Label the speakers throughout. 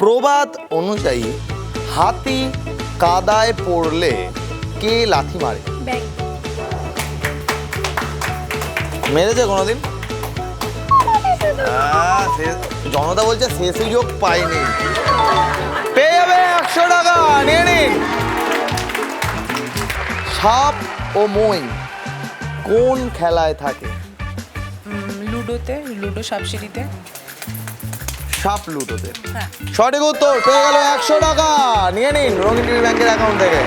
Speaker 1: প্রবাদ অনুযায়ী হাতি কাদায় পড়লে কে লাথি মারে?
Speaker 2: ব্যাং।
Speaker 1: মেরেছে কোনোদিন? জনতা বলছে সে সুযোগ পাইনি। পেয়ে যাবে 100 টাকা, নিয়ে নিন। সাপ ও মই কোন খেলায় থাকে?
Speaker 2: লুডোতে, লুডো সাপসিঁড়িতে।
Speaker 1: সাপ লুডোতে।
Speaker 2: হ্যাঁ।
Speaker 1: সঠিক উত্তর, পেয়ে গেল 100 টাকা, নিয়ে নিন রঙিন টিভি ব্যাংকের অ্যাকাউন্ট থেকে।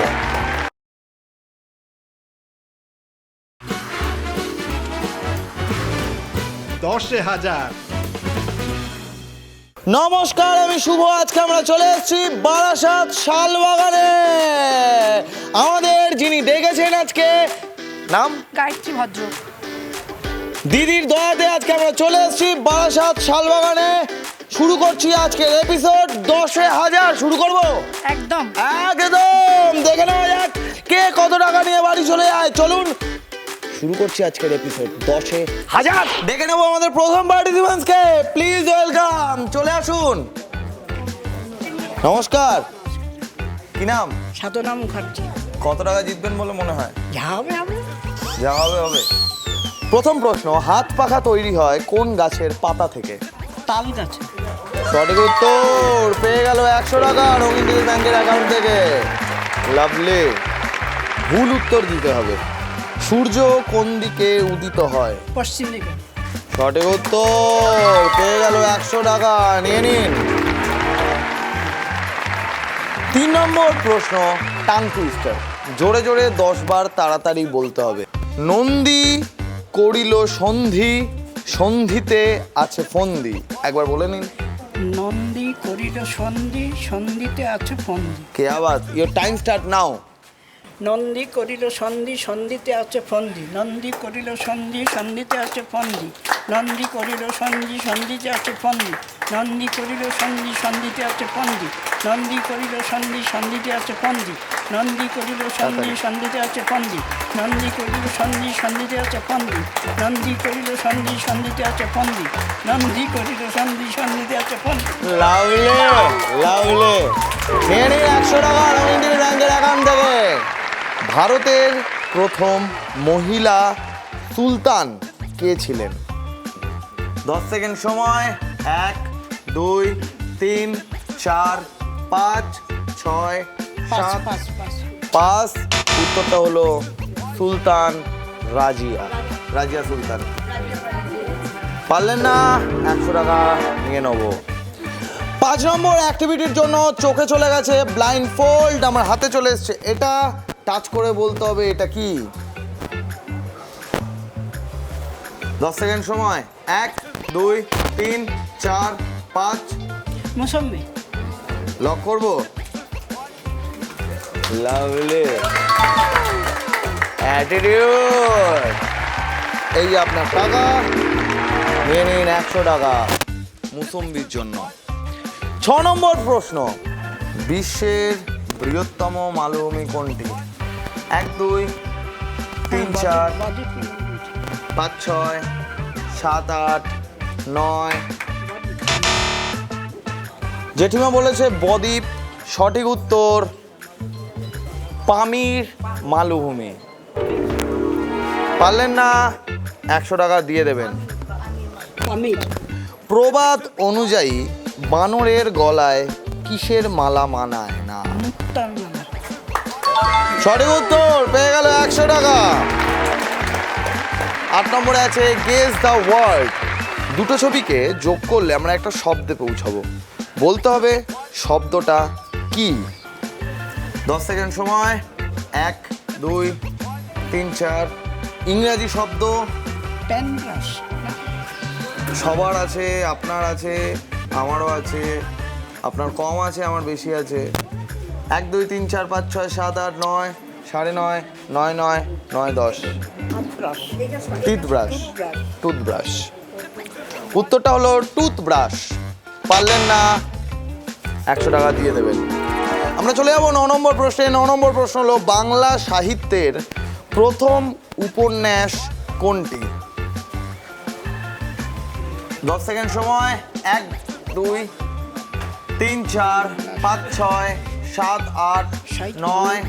Speaker 1: নমস্কার, আমি শুভ। আজকে আমরা চলে এসেছি বারাসাত শালবাগানে। আমাদের যিনি ডেকেছেন আজকে, নাম
Speaker 2: গায়ত্রী ভদ্র।
Speaker 1: দিদির দয়াতে আজকে আমরা চলে এসেছি বারাসাত শালবাগানে। শুরু করছি আজকের এপিসোড 10,000। শুরু করব
Speaker 2: একদম
Speaker 1: একদম। দেখে নেওয়া যাক কে কত টাকা নিয়ে বাড়ি চলে যায়। চলুন শুরু করছি আজকের এপিসোড 10,000। দেখে নেবো আমাদের প্রথম পার্টিসিপেন্টসকে। প্লিজ ওয়েলকাম, চলে আসুন। নমস্কার, কি নাম?
Speaker 2: সাধনা মুখার্জি।
Speaker 1: কত টাকা জিতবেন বলে মনে হয়?
Speaker 2: যা হবে হবে।
Speaker 1: যা হবে হবে। প্রথম প্রশ্ন, হাত পাখা তৈরি হয় কোন গাছের পাতা থেকে?
Speaker 2: তাল গাছে।
Speaker 1: সঠিক উত্তর, পেয়ে গেল 100 টাকা রঙিন টিভি ব্যাংকের অ্যাকাউন্ট থেকে। লাভলি। ভুল উত্তর দিতে হবে। সূর্য কোন দিকে উদিত হয়?
Speaker 2: পশ্চিম দিকে।
Speaker 1: সঠিক উত্তর, পেয়ে গেল 100 টাকা, নিয়ে নিন। 3 নম্বর প্রশ্ন, টাং টুইস্টার। জোরে জোরে 10 বার তাড়াতাড়ি বলতে হবে। নন্দী করিল সন্ধি, সন্ধিতে আছে ফন্দি। একবার বলে নিন।
Speaker 2: নন্দী করিল সন্ধি, সন্ধিতে আছে ফন্দি।
Speaker 1: কে আওয়াজ? ইয়োর টাইম স্টার্ট নাও।
Speaker 2: নন্দী করিল সন্ধি, সন্ধিতে আছে ফন্দি। নন্দী করিল সন্ধি, সন্ধিতে আছে ফন্দি। নন্দী করিল সন্ধি, সন্ধিতে আছে ফন্দি। নন্দী করিল সন্ধি, সন্ধিতে আছে ফন্দি। নন্দী করিল সন্ধি, সন্ধিতে আছে ফন্দি। নন্দী করিল সন্ধি, সন্ধিতে আছে ফন্দি। নন্দী করিল সন্ধি, সন্ধিতে আছে ফন্দি। নন্দী করিল সন্ধি, সন্ধিতে আছে ফন্দি। নন্দী করিল সন্ধি, সন্ধিতে আছে ফন্দি।
Speaker 1: Lovely lovely. নিয়ে নিন 100 টাকা রঙিন টিভি ব্যাংকের অ্যাকাউন্ট থেকে। ভারতের প্রথম মহিলা সুলতান কে ছিলেন? 10 সেকেন্ড সময়। 1 2 3 4 5 6 7 5। উত্তরটা হলো সুলতান রাজিয়া। রাজিয়া সুলতান। পারলেন না, 100 টাকা নিয়ে নেব। 5 নম্বর অ্যাক্টিভিটির জন্য চোখে চলে গেছে ব্লাইন্ড ফোল্ড, আমার হাতে চলে এসছে। এটা টাচ করে বলতে হবে এটা কি। 10 সেকেন্ড সময়। 1 2 3 4 5।
Speaker 2: মৌসুমি।
Speaker 1: লক করবো। লাভলি। অ্যাটিটিউড। এই আপনার টাকা, নিয়ে নিন 100 টাকা মুসম্বির জন্য। 6 নম্বর প্রশ্ন, বিশ্বের বৃহত্তম মালভূমি কোনটি? 1 2 3 4 5 6 7 8 9। জেঠিমা বলেছে বদ্বীপ। সঠিক উত্তর পামির মালভূমি। পারলেন না, 100 টাকা দিয়ে দেবেন। প্রবাদ অনুযায়ী বানরের গলায় কিসের মালা মানায় না? সঠিক উত্তর, পেয়ে গেল 100 টাকা। 8 নম্বরে আছে গেস দ্য ওয়ার্ড। দুটো ছবিকে যোগ করলে আমরা একটা শব্দে পৌঁছাবো। বলতে হবে শব্দটা কি। 10 সেকেন্ড সময়। 1 2 3 4। ইংরাজি শব্দ।
Speaker 2: পেনব্রাশ।
Speaker 1: সবার আছে, আপনার আছে, আমারও আছে। আপনার কম আছে, আমার বেশি আছে। 1 2 3 4 5 6 7 8 9 9.5 9 9 9 10। টুথব্রাশ। টুথব্রাশ। উত্তরটা হলো টুথব্রাশ। পারলেন না, 100 টাকা দিয়ে দেবেন। আমরা চলে যাবো 9 নম্বর প্রশ্নে। 9 নম্বর প্রশ্ন হলো বাংলা সাহিত্যের প্রথম উপন্যাস কোনটি? 10 সেকেন্ড সময়। 1 2 3 4 5 6 7 8 9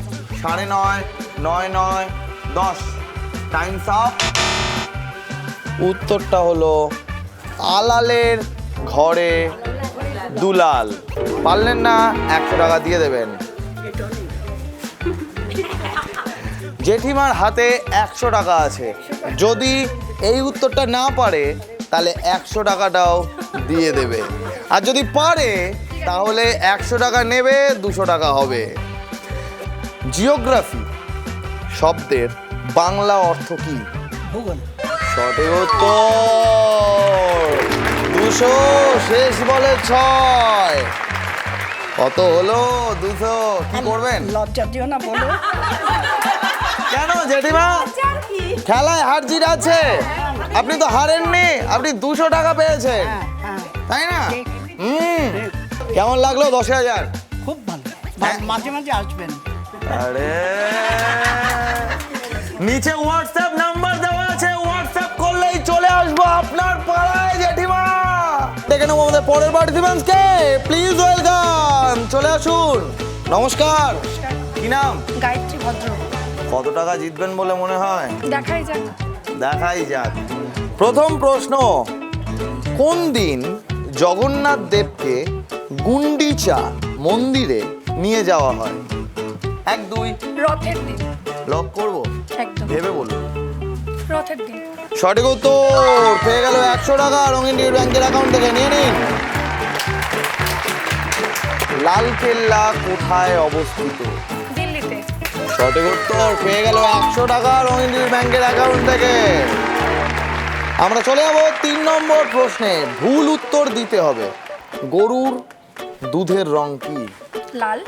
Speaker 1: 9:30 9 9 10 টাইমস আপ। উত্তরটা হলো আলালের ঘরে দুলাল। পারলেন না, 100 টাকা দিয়ে দেবেন। জেঠিমার হাতে 100 টাকা আছে, যদি এই উত্তরটা না পারে তাহলে 100 টাকাটাও দিয়ে দেবে, আর যদি পারে তাহলে 100 টাকা নেবে, 200 টাকা হবে। জিওগ্রাফি শব্দের বাংলা অর্থ কি?
Speaker 2: ভূগোল।
Speaker 1: সঠিক উত্তর। 200, শেষ বলে 6। কত হলো? 200। কি করবেন?
Speaker 2: লজ্জা দিও না, বলো।
Speaker 1: কেন জেঠিমা, খেলায় হার জিত আছে, আপনি তো হারেননি, আপনি 200 টাকা পেয়েছেন,
Speaker 2: হ্যাঁ,
Speaker 1: তাই না?
Speaker 2: ঠিক।
Speaker 1: কেমন লাগলো? 10,000।
Speaker 2: খুব ভালো।
Speaker 1: হ্যাঁ।
Speaker 2: মাঝে মাঝে আসবেন।
Speaker 1: আরে নিচে হোয়াটসঅ্যাপ নাম্বার দেওয়া আছে, হোয়াটসঅ্যাপ করলেই চলে আসবো আপনার পাড়ায় জেঠিমা। দেখে নেবো আমাদের পরের পার্টিসিপেন্টসকে। প্লিজ ওয়েলকাম, চলে আসুন। নমস্কার, কি নাম?
Speaker 3: গায়ত্রী ভদ্র।
Speaker 1: কত টাকা জিতবেন বলে মনে হয়?
Speaker 3: দেখাই যাক।
Speaker 1: দেখাই যাক। প্রথম প্রশ্ন, কোন দিন জগন্নাথ দেবকে গুন্ডিচা মন্দিরে নিয়ে যাওয়া হয়? 1 2
Speaker 3: রথের দিন।
Speaker 1: লক করবো?
Speaker 3: একদম
Speaker 1: ভেবে বলুন।
Speaker 3: রথের দিন।
Speaker 1: সঠিক উত্তর। পেয়ে গেল 100 টাকা রঙিন টিকিট ব্যাংকের অ্যাকাউন্ট থেকে, নিয়ে নিন। লালকেল্লা কোথায় অবস্থিত?
Speaker 3: দিল্লিতে।
Speaker 1: সঠিক উত্তর। পেয়ে গেল 100 টাকা রঙিন টিকিট ব্যাংকের অ্যাকাউন্ট থেকে। আমরা চলে যাবো 3 নম্বর প্রশ্নে। ভুল উত্তর দিতে হবে। গরুর দুধের রং কি?
Speaker 3: লাল।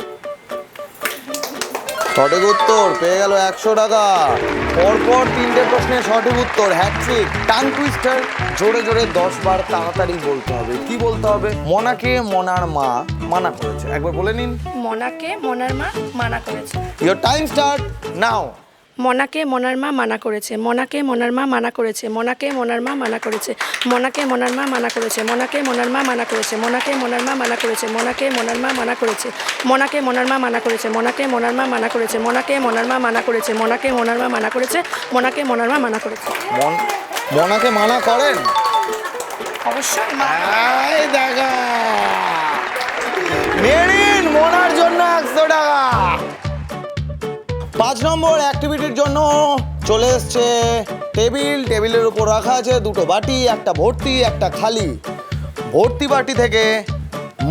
Speaker 1: সঠিক উত্তর। পেয়ে গেল 100 টাকা। পরপর 3টে প্রশ্নের সঠিক উত্তর, হ্যাটট্রিক। টাং টুইস্টার জোরে জোরে 10 বার তাড়াতাড়ি বলতে হবে। কি বলতে হবে? মনাকে মনার মা মানা করেছে, একবার বলে নিন।
Speaker 3: মনাকে মনার মা মানা করেছে।
Speaker 1: Your time start now.
Speaker 3: মনাকে মনার মা মানা করেছে। মনাকে মনার মা মানা করেছে। মনাকে মনার মা মানা করেছে। মনাকে মনার মা মানা করেছে। মনাকে মনার মা মানা করেছে। মনাকে মনার মা মানা করেছে। মনাকে মনার মা মানা করেছে। মনাকে মনার মা মানা করেছে। মনাকে মনার মা মানা করেছে। মনাকে মনার মা মানা করেছে। মনাকে মনার মা মানা করেছে। মনাকে মনার মা মানা করেছে।
Speaker 1: মনাকে মানা করেন?
Speaker 3: অবশ্যই।
Speaker 1: এই দেখা, নিয়ে নিন মোনার জন্য 100 টাকা। 5 নম্বর অ্যাক্টিভিটির জন্য চলে এসছে টেবিল। টেবিলের উপর রাখা আছে 2টো বাটি, একটা ভর্তি একটা খালি। ভর্তি বাটি থেকে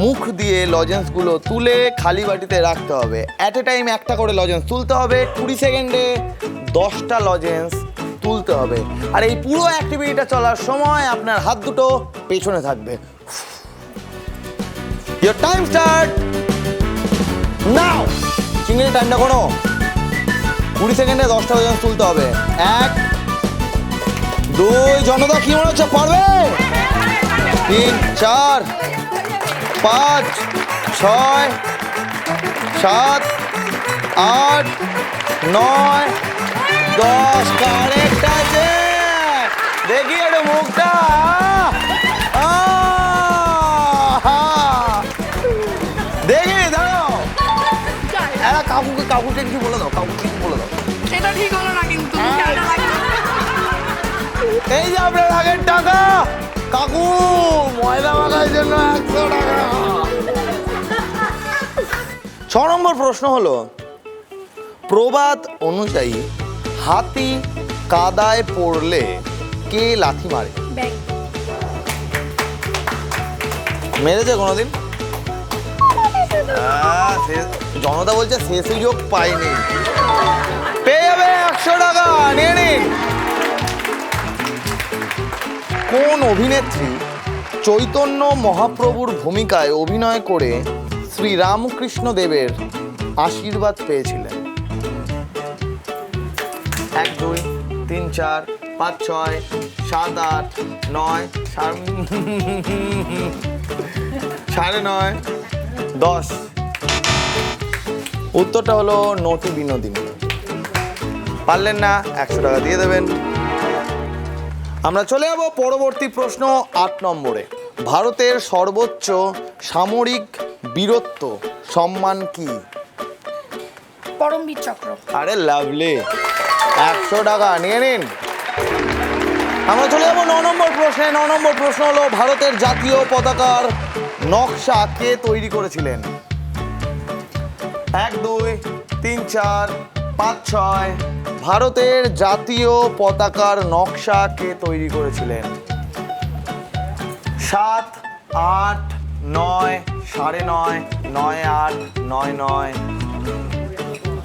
Speaker 1: মুখ দিয়ে লজেন্সগুলো তুলে খালি বাটিতে রাখতে হবে। অ্যাট এ টাইম একটা করে লজেন্স তুলতে হবে। 20 সেকেন্ডে 10টা লজেন্স তুলতে হবে। আর এই পুরো অ্যাক্টিভিটিটা চলার সময় আপনার হাত দুটো পেছনে থাকবে। ইয়োর টাইম স্টার্ট নাও। চিংড়ি টাইমটা কোনো 20 সেকেন্ডে 10টা লজেন্স তুলতে হবে। 1 2, জনতা কি মনে হচ্ছে পারবে? 3 4 5 6 7 8 9 10। কারেক্ট আছে। দেখি একটু মুখটা। দেখি, দাঁড়াও। এরা কাকুকে কিছু বলে দাও, কাকুকে কিছু বলে দাও।
Speaker 3: এটা ঠিক হলো না কিন্তু।
Speaker 1: এই যে আপনার আগের টাকা, কাকু ময়দা মাখার জন্য 100 টাকা। 6 নম্বর প্রশ্ন হলো, প্রবাদ অনুযায়ী হাতি কাদায় পড়লে কে লাথি মারে?
Speaker 3: ব্যাং।
Speaker 1: মেরেছে কোনোদিন? জনতা বলছে সে সুযোগ পাইনি। পেয়ে যাবে 100 টাকা, নিয়ে নিন। কোন অভিনেত্রী চৈতন্য মহাপ্রভুর ভূমিকায় অভিনয় করে শ্রী রামকৃষ্ণ দেবের আশীর্বাদ পেয়েছিলেন? 1 2 3 4 5 6 7 8 9 9:30 10। উত্তরটা হলো নটি বিনোদিনী। পারলেন না, 100 টাকা দিয়ে দেবেন। আমরা চলে যাব পরবর্তী প্রশ্ন 8 নম্বরে। ভারতের সর্বোচ্চ সামরিক বীরত্ব সম্মান কি?
Speaker 3: পরমবীর চক্র।
Speaker 1: আরে লাভলি, 100 টাকা নিয়ে নিন। আমরা চলে যাবো 9 নম্বর প্রশ্নে। 9 নম্বর প্রশ্ন হলো, ভারতের জাতীয় পতাকার নকশা কে তৈরি করেছিলেন? 1 2 3 4 5 6। ভারতের জাতীয় পতাকার নকশা কে তৈরি করেছিলেন? 7 8 9 9:30 9 8 9 9।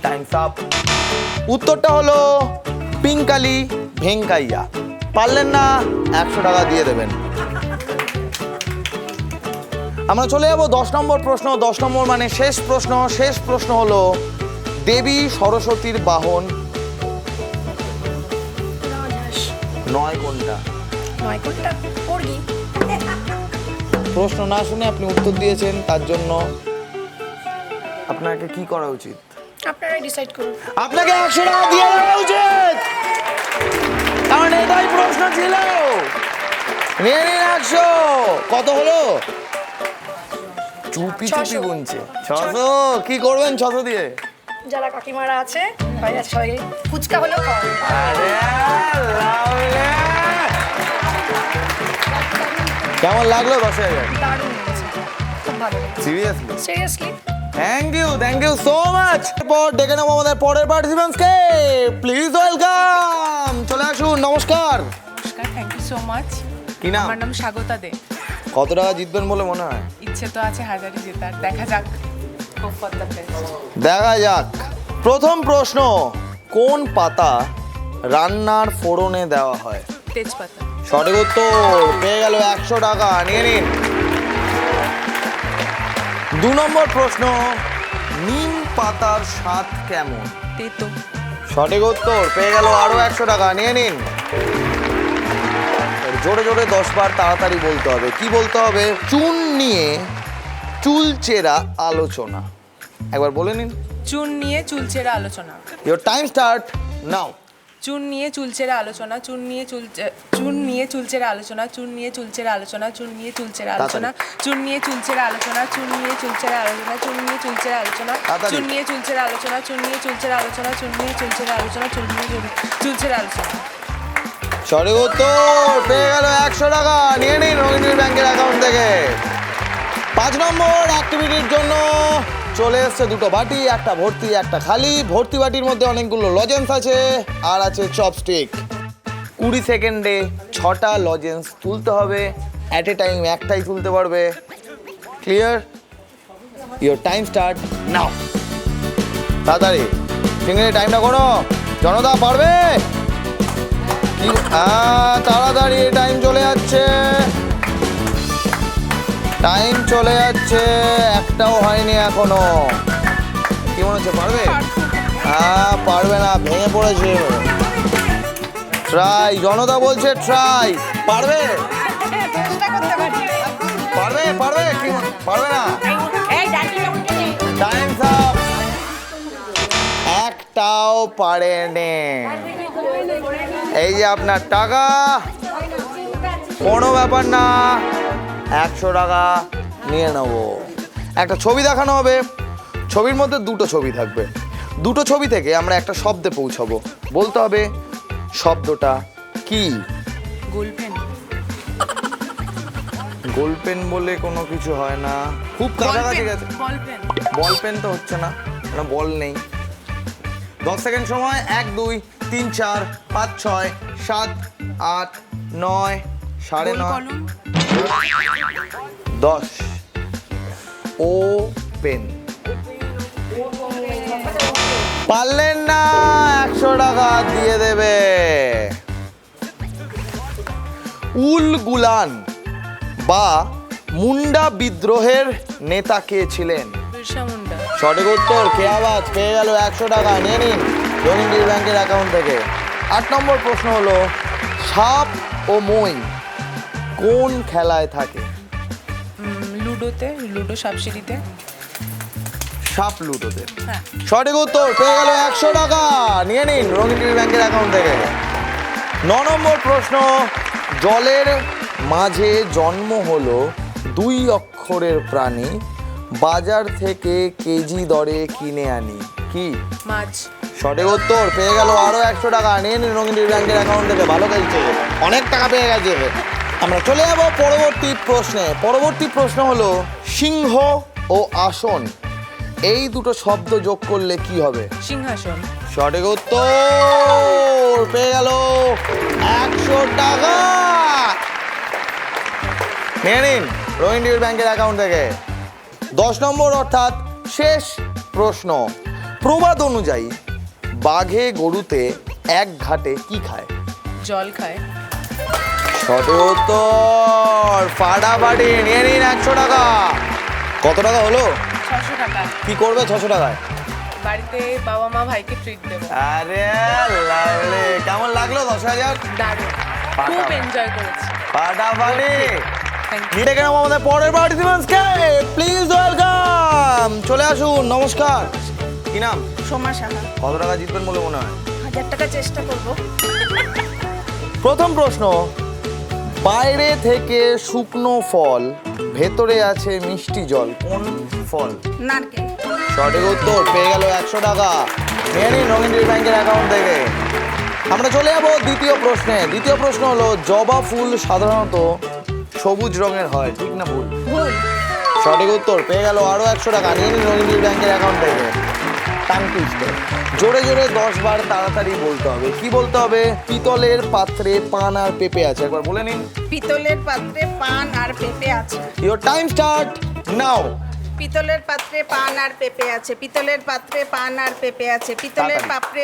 Speaker 1: Times up. উত্তরটা হলো পিঙ্কালি ভেঙ্কাইয়া। পারলেন না, 100 টাকা দিয়ে দেবেন। আমরা চলে যাবো 10 নম্বর প্রশ্ন। 10 নম্বর মানে শেষ প্রশ্ন। শেষ প্রশ্ন হলো, দেবী সরস্বতীর বাহন 9 কোনটা?
Speaker 3: 9 কোনটা? পড়গি।
Speaker 1: প্রশ্ন না শুনে আপনি উত্তর দিয়েছেন, তার জন্য আপনাকে কি করা উচিত?
Speaker 3: আপনারাই ডিসাইড করুন।
Speaker 1: আপনাকে 100 টাকা দিয়ে দেওয়া উচিত, কারণ এটাই প্রশ্ন ছিল। নিয়ে নিন 100। কত হলো? চুপি চুপি
Speaker 3: 600
Speaker 1: গুনছে। 600। কি করবেন 600 দিয়ে?
Speaker 3: যারা কাকিমারা আছে ভাইয়া সবাই ফুচকা হলেও খাওয়াবে।
Speaker 1: আরে লাভলে। কেমন লাগলো 10,000?
Speaker 3: দারুণ হয়েছে, খুব ভালো লেগেছে।
Speaker 1: Seriously
Speaker 3: seriously
Speaker 1: thank you so much. এরপর ডেকে নেবো আমাদের পরের পার্টিসিপেন্টসকে। প্লিজ ওয়েলকাম, চলে আসুন। নমস্কার।
Speaker 4: নমস্কার, থ্যাংক ইউ সো মাচ।
Speaker 1: কি নাম?
Speaker 4: আমার নাম স্বাগতা দে।
Speaker 1: কত টাকা জিতবেন বলে মনে হয়?
Speaker 4: ইচ্ছে তো আছে 1000 জেতার, দেখা যাক। Hope for the best.
Speaker 1: দেখা যাক। প্রথম প্রশ্ন, কোন পাতা রান্নার ফোড়নে দেওয়া হয়?
Speaker 4: তেজপাতা।
Speaker 1: সঠিক উত্তর, পেয়ে গেল 100 টাকা, নিয়ে নিন। 2 নম্বর প্রশ্ন, নিম পাতার স্বাদ কেমন?
Speaker 4: তেতো।
Speaker 1: সঠিক উত্তর, পেয়ে গেল আরো 100 টাকা, নিয়ে নিন। জোরে জোরে 10 বার তাড়াতাড়ি বলতে হবে। কি বলতে হবে? চুন নিয়ে চুলচেরা আলোচনা। একবার বলে নিন।
Speaker 4: চুন নিয়ে চুলচেরা আলোচনা।
Speaker 1: ইওর টাইম স্টার্ট নাও।
Speaker 4: চুন নিয়ে চুলচেরা আলোচনা, চুন নিয়ে চুলচেরা আলোচনা, চুন নিয়ে চুলচেরা আলোচনা, চুন নিয়ে চুলচেরা আলোচনা, চুন নিয়ে চুলচেরা আলোচনা, চুন নিয়ে চুলচেরা আলোচনা, চুন নিয়ে চুলচেরা আলোচনা, চুন নিয়ে চুলচেরা আলোচনা, চুন নিয়ে চুলচেরা আলোচনা, চুন নিয়ে চুলচেরা আলোচনা, চুন নিয়ে চুলচেরা আলোচনা।
Speaker 1: সঠিক উত্তর, পেয়ে গেল 100 টাকা, নিয়ে নিন রোহিণীর ব্যাংকের অ্যাকাউন্ট থেকে। 5 নম্বর অ্যাক্টিভিটির জন্য চলে এসছে 2টো বাটি, একটা ভর্তি একটা খালি। ভর্তি বাটির মধ্যে অনেকগুলো লজেন্স আছে আর আছে চপস্টিক। 20 সেকেন্ডে 6টা লজেন্স তুলতে হবে। অ্যাট এ টাইম একটাই তুলতে পারবে। ক্লিয়ার? ইওর টাইম স্টার্ট নাও। তাড়াতাড়ি ফিঙ্গারে টাইমটা করো। জনতা পারবে? কি তাড়াতাড়ি, টাইম চলে যাচ্ছে, টাইম চলে যাচ্ছে, একটাও হয়নি এখনো। কি মনে হচ্ছে পারবে? পারবে না, ভেঙে পড়েছে। ট্রাই, জনতা বলছে ট্রাই। পারবে? পারবে পারবে কি পারবে না? Time up. একটাও পারেনি। এই যে আপনার টাকা, কোনো ব্যাপার না, 100 টাকা নিয়ে নেব। একটা ছবি দেখানো হবে, ছবির মধ্যে 2টো ছবি থাকবে। 2টো ছবি থেকে আমরা একটা শব্দে পৌঁছাবো। বলতে হবে শব্দটা কি।
Speaker 4: গোলপেন।
Speaker 1: গোলপেন বলে কোনো কিছু হয় না, খুব কাছাকাছি গেছে।
Speaker 4: বলপেন।
Speaker 1: বল পেন তো হচ্ছে না, কারণ বল নেই। 10 সেকেন্ড সময়। 1 2 3 4 5 6 7 8 9 9:30
Speaker 4: কলম।
Speaker 1: 10। ও পেন। পারলেন না, 100 টাকা দিয়ে দেবে। উল গুলান বা মুন্ডা বিদ্রোহের নেতা কে ছিলেন?
Speaker 4: বিরসা মুন্ডা।
Speaker 1: সঠিক উত্তর, কে আওয়াজ, পেয়ে গেল 100 টাকা, নিয়ে নিন রোহিণী ব্যাংকের অ্যাকাউন্ট থেকে। 8 নম্বর প্রশ্ন হলো, সাপ ও মই কোন খেলায় থাকে?
Speaker 4: লুডোতে, লুডো সাপসিঁড়িতে।
Speaker 1: সাপ লুডোতে।
Speaker 4: হ্যাঁ।
Speaker 1: সঠিক উত্তর, পেয়ে গেল 100 টাকা, নিয়ে নিন রোহিণী ব্যাংকের অ্যাকাউন্ট থেকে। 9 নম্বর প্রশ্ন, জলের মাঝে জন্ম হলো 2 অক্ষরের প্রাণী, বাজার থেকে কেজি দরে কিনে আনি? কি?
Speaker 4: মাছ।
Speaker 1: সঠিক উত্তর, পেয়ে গেল আরো 100 টাকা। নিয়ে নিন রঙিন ব্যাংকের অ্যাকাউন্ট থেকে, ভালো খেলছে, অনেক টাকা পেয়ে গেছে। আমরা চলে যাব পরবর্তী প্রশ্নে। পরবর্তী প্রশ্ন হলো সিংহ ও আসন এই দুটো শব্দ যোগ করলে কি হবে?
Speaker 4: সিংহাসন।
Speaker 1: সঠিক উত্তর, পেয়ে গেল 100 টাকা। নিয়ে নিন রোহিণ ব্যাংকের অ্যাকাউন্ট থেকে। 10 নম্বর অর্থাৎ শেষ প্রশ্ন। প্রবাদ অনুযায়ী বাঘে গরুতে এক ঘাটে কি খায়?
Speaker 4: জল খায়।
Speaker 1: সঠিক উত্তর, ফাটাফাটি। নিয়ে নিন 100 টাকা। কত টাকা হলো?
Speaker 4: 600 টাকা।
Speaker 1: কি করবে 600 টাকায়?
Speaker 4: বাড়িতে বাবা মা ভাইকে ট্রিট দেবো।
Speaker 1: আরে লাগলে কেমন লাগলো 10,000?
Speaker 4: দারুণ, খুব এনজয় করেছি।
Speaker 1: ফাটাফাটি।
Speaker 4: Thank you.
Speaker 1: নিয়ে গেলাম আমাদের পরের পার্টিসিপেন্টসকে, প্লিজ ওয়েলকাম। চলে আসুন, নমস্কার। কি নাম?
Speaker 2: সোমা সাহা।
Speaker 1: কত টাকা জিতবেন বলে মনে হয়?
Speaker 2: 1000 টাকা চেষ্টা করব।
Speaker 1: প্রথম প্রশ্ন, বাইরে থেকে শুকনো ফল, ভেতরে আছে মিষ্টি জল, কোন ফল?
Speaker 2: নারকেল।
Speaker 1: সঠিক উত্তর, পেয়ে গেল 100 টাকা। নিয়ে নিন রঙিন ব্যাংকের অ্যাকাউন্ট থেকে। আমরা চলে যাবো দ্বিতীয় প্রশ্নে। দ্বিতীয় প্রশ্ন হলো জবা ফুল সাধারণত সবুজ রঙের হয়, ঠিক না ভুল?
Speaker 2: ভুল।
Speaker 1: সঠিক উত্তর, পেয়ে গেল আরো 100 টাকা। নিয়ে নিন রঙিন ব্যাংকের অ্যাকাউন্ট থেকে। টাং টুইস্টার, জোরে জোরে 10 বার তাড়াতাড়ি বলতে হবে। কি বলতে হবে? পিতলের পাত্রে পান আর পেঁপে আছে, একবার বলে নিন।
Speaker 2: পিতলের পাত্রে পান আর পেঁপে আছে।
Speaker 1: ইওর টাইম স্টার্ট নাও।
Speaker 2: পিতলের পাত্রে পান আর পেঁপে আছে। পিতলের পাত্রে পান আর পেঁপে আছে। পিতলের পাত্রে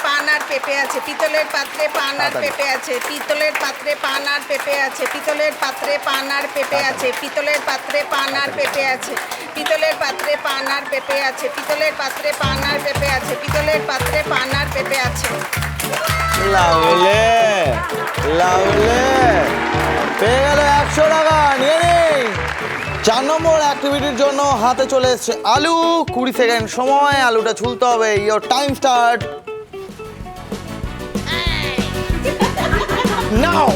Speaker 2: পান আর পেঁপে আছে। পিতলের পাত্রে পান আর পেঁপে আছে। পিতলের পাত্রে পান আর পেঁপে আছে। পিতলের পাত্রে পান আর পেঁপে আছে। পিতলের পাত্রে পান আর পেঁপে আছে। পিতলের পাত্রে পান আর পেঁপে আছে। পিতলের পাত্রে পান আর পেঁপে আছে। পিতলের পাত্রে পান আর পেঁপে আছে।
Speaker 1: লাভলে লাভলে, পেয়ে গেল 100 টাকা। নিয়ে নিন। 4 নম্বর অ্যাক্টিভিটির জন্য হাতে চলে এসছে আলু। 20 সেকেন্ড সময়, আলুটা ছুলতে হবে। ইওর টাইম স্টার্ট নাও।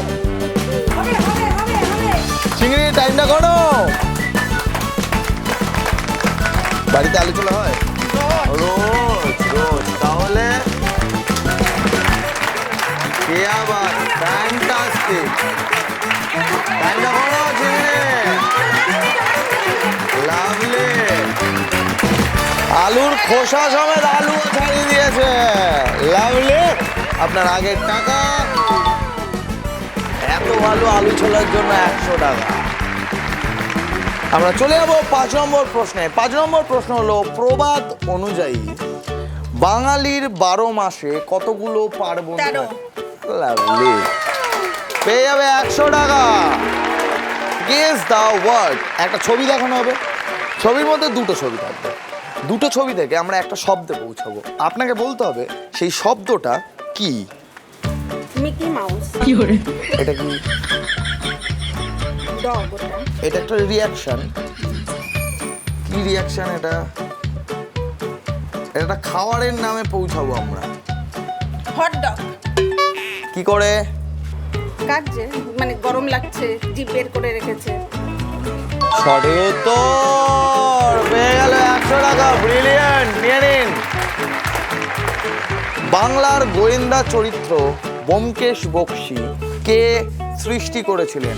Speaker 1: চিংড়ি টাইমটা করো। বাড়িতে আলু ছোলা হয় রোজ রোজ, তাহলে কে আবার? ফ্যান্টাস্টিক। টাইমটা করো চিংড়ি। লাভলি। আলুর খোসা সমেত আলুও ছাড়িয়ে দিয়েছে। লাভলি, আপনার আগের টাকা। এত ভালো আলু ছোলার জন্য 100 টাকা। আমরা চলে যাবো 5 নম্বর প্রশ্নে। 5 নম্বর প্রশ্ন হলো প্রবাদ অনুযায়ী বাঙালির 12 মাসে কতগুলো পার্বণ?
Speaker 2: 13।
Speaker 1: লাভলি, পেয়ে যাবে 100 টাকা। Guess the word. একটা ছবি দেখানো হবে, ছবির মধ্যে দুটো ছবি থাকবে। দুটো ছবি থেকে আমরা একটা শব্দে পৌঁছাবো। আপনাকে বলতে হবে সেই শব্দটা কি।
Speaker 2: Mickey mouse.
Speaker 1: এটা কি?
Speaker 2: ডগ। ওটা
Speaker 1: এটা একটা রিয়াকশন। কি রিয়াকশন এটা? এটা একটা খাবারের নামে পৌঁছাবো আমরা।
Speaker 2: Hot dog.
Speaker 1: কি করে?
Speaker 2: কাটছে, মানে গরম লাগছে, জিভ বের করে রেখেছে।
Speaker 1: সঠিক উত্তর, পেয়ে গেল 100 টাকা। ব্রিলিয়ান্ট। নিয়ে নিন। বাংলার গোয়েন্দা চরিত্র ব্যোমকেশ বক্সী কে সৃষ্টি করেছিলেন?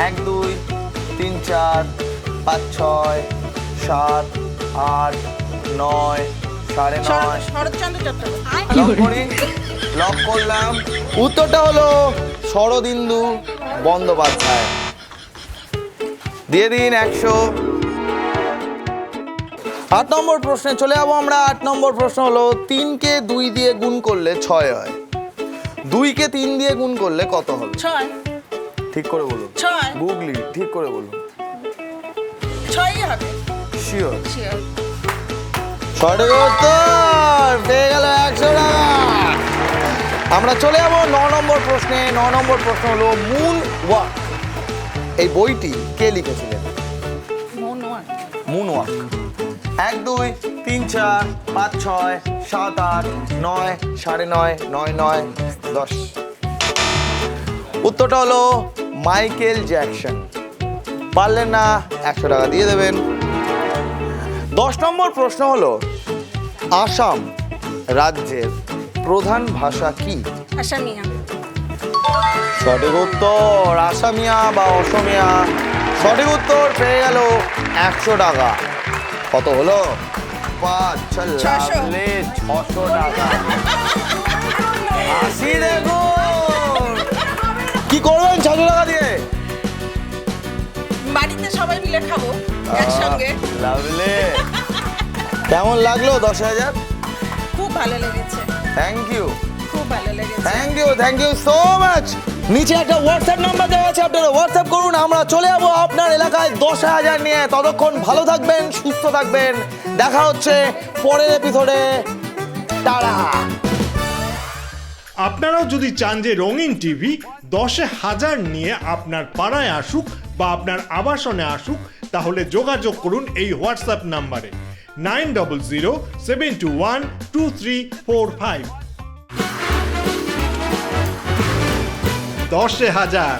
Speaker 1: 1 2 3 4 5 6 7 8 9 9:30।
Speaker 2: শরৎচন্দ্র চট্টোপাধ্যায়।
Speaker 1: লক করি, লক করলাম। উত্তরটা হলো শরদিন্দু বন্দ্যোপাধ্যায়। দিয়ে দিন 100। 8 নম্বর প্রশ্নে চলে যাবো আমরা। 8 নম্বর প্রশ্ন হলো 3কে 2 দিয়ে গুণ করলে 6 হয়। 2কে 3 দিয়ে গুণ করলে কত হবে?
Speaker 2: 6।
Speaker 1: ঠিক করে বলুন।
Speaker 2: 6।
Speaker 1: গুগলি, ঠিক করে বলুন।
Speaker 2: 6ই হবে।
Speaker 1: শিওর?
Speaker 2: শিওর।
Speaker 1: সঠিক উত্তর, পেয়ে গেল 100 টাকা। আমরা চলে যাবো 9 নম্বর প্রশ্নে। 9 নম্বর প্রশ্ন হলো মুন ওয়াক এই বইটি কে লিখেছিলেন? Moon walk. 1 2 3 4 5 6 7 8 9 9:30 9 9 10। উত্তরটা হলো মাইকেল জ্যাকসন। পারলেন না 100 টাকা দিয়ে দেবেন। 10 নম্বর প্রশ্ন হলো আসাম রাজ্যের প্রধান ভাষা কি?
Speaker 3: আসামিয়া।
Speaker 1: সঠিক উত্তর আসামিয়া বা অসমিয়া। সঠিক উত্তর পেয়ে গেল 100 টাকা। কত হলো? 5
Speaker 2: 600
Speaker 1: 600 টাকা। হাসি দেখুন। কি করবেন 600 টাকা দিয়ে?
Speaker 2: বাড়িতে সবাই মিলে খাবো একসঙ্গে।
Speaker 1: লাভলি। কেমন লাগলো 10,000?
Speaker 2: খুব ভালো লেগেছে,
Speaker 1: থ্যাংক ইউ,
Speaker 2: খুব ভালো লেগেছে।
Speaker 1: Thank you so much. নিচে একটা হোয়াটসঅ্যাপ নাম্বার দেওয়া আছে, আপনারা হোয়াটসঅ্যাপ করুন। আমরা চলে যাবো আপনার এলাকায় 10,000 নিয়ে। ততক্ষণ ভালো থাকবেন, সুস্থ থাকবেন। দেখা হচ্ছে পরের এপিসোডে। টাটা।
Speaker 5: আপনারাও যদি চান যে রঙিন টিভি 10,000 নিয়ে আপনার পাড়ায় আসুক বা আপনার আবাসনে আসুক, তাহলে যোগাযোগ করুন এই হোয়াটসঅ্যাপ নাম্বারে 9007212345। 10,000